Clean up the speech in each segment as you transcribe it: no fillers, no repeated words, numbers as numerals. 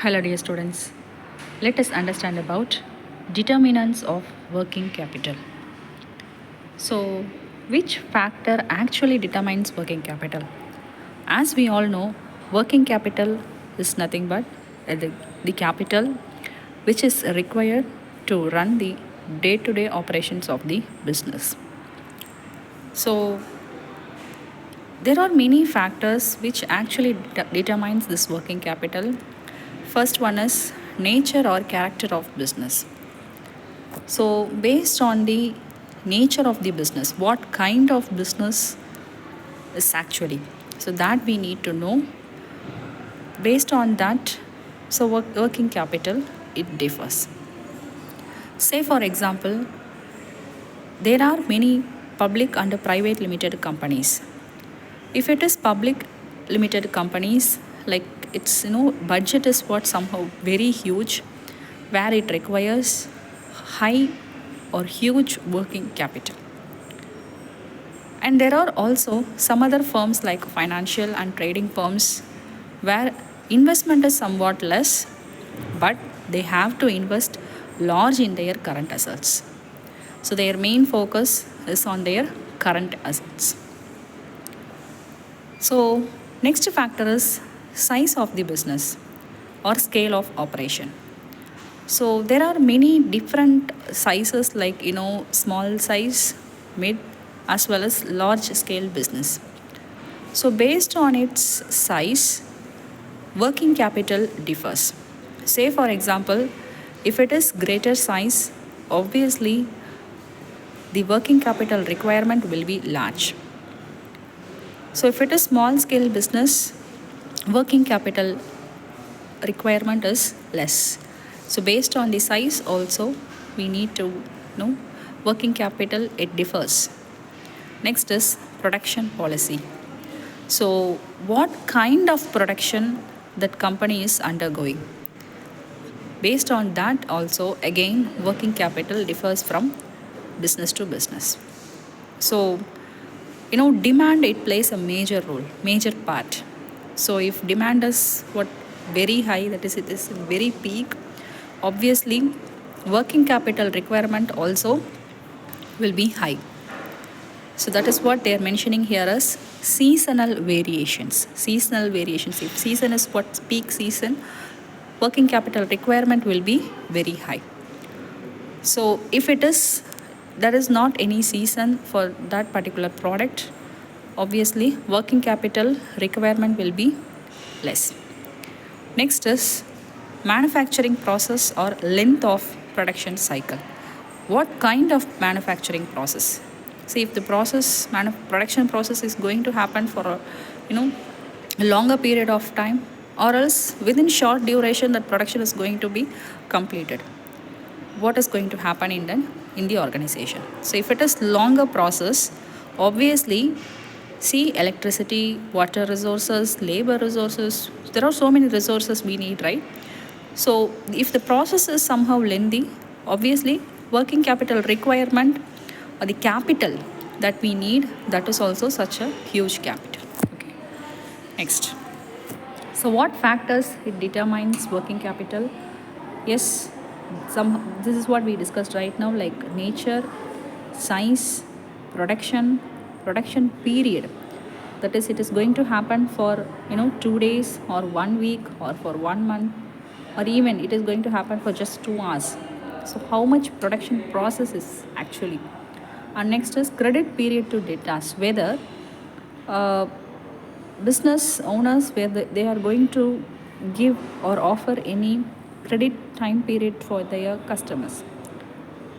Hello dear students. Let us understand about determinants of working capital. So, which factor actually determines working capital? As we all know, working capital is nothing but the capital which is required to run the day-to-day operations of the business. So, there are many factors which actually determines this working capital. First one is nature or character of business. So, based on the nature of the business, what kind of business is actually, so that we need to know. Based on that, so working capital it differs. Say for example, there are many public and private limited companies. If it is public limited companies, like its budget is what somehow very huge, where it requires high or huge working capital. And there are also some other firms like financial and trading firms where investment is somewhat less, but they have to invest large in their current assets. So their main focus is on their current assets. So next factor is size of the business or scale of operation. So there are many different sizes like small size, mid as well as large scale business. So based on its size, working capital differs. Say for example, if it is greater size, obviously the working capital requirement will be large. So if it is small scale business, working capital requirement is less. So based on the size also we need to know working capital it differs. Next is production policy. So what kind of production that company is undergoing? Based on that also again working capital differs from business to business. So demand it plays a major role, major part. So if demand is what very high, that is it is very peak, obviously working capital requirement also will be high. So that is what they are mentioning here as seasonal variations. Seasonal variations. If season is what peak season, working capital requirement will be very high. So if it is there is not any season for that particular product, obviously working capital requirement will be less. Next is manufacturing process or length of production cycle. What kind of manufacturing process? See, if the production process is going to happen for a longer period of time, or else within short duration that production is going to be completed, what is going to happen in the organization? So if it is longer process, obviously see electricity, water resources, labor resources, there are so many resources we need, right? So if the process is somehow lengthy, obviously working capital requirement or the capital that we need, that is also such a huge capital. Okay. Next. So what factors it determines working capital? Yes, this is what we discussed right now, like nature, size, production period. That is, it is going to happen for 2 days or 1 week or for 1 month, or even it is going to happen for just 2 hours. So how much production process is actually. And next is credit period to debtors, whether business owners where they are going to give or offer any credit time period for their customers.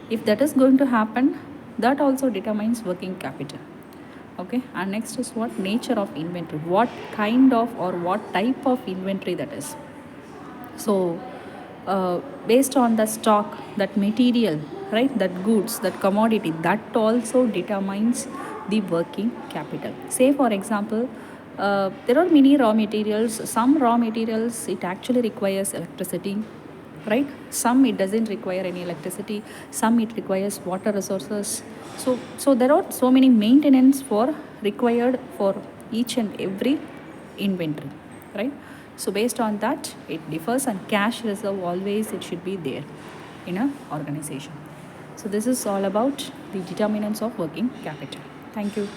If that is going to happen, that also determines working capital. Okay, and next is what nature of inventory, what kind of or what type of inventory that is. So based on the stock, that material, right, that goods, that commodity, that also determines the working capital. Say for example, there are many raw materials. Some raw materials it actually requires electricity, right? Some it doesn't require any electricity, some it requires water resources. So there are so many maintenance for required for each and every inventory, right? So based on that, it differs, and cash reserve always it should be there in a organization. So this is all about the determinants of working capital. Thank you.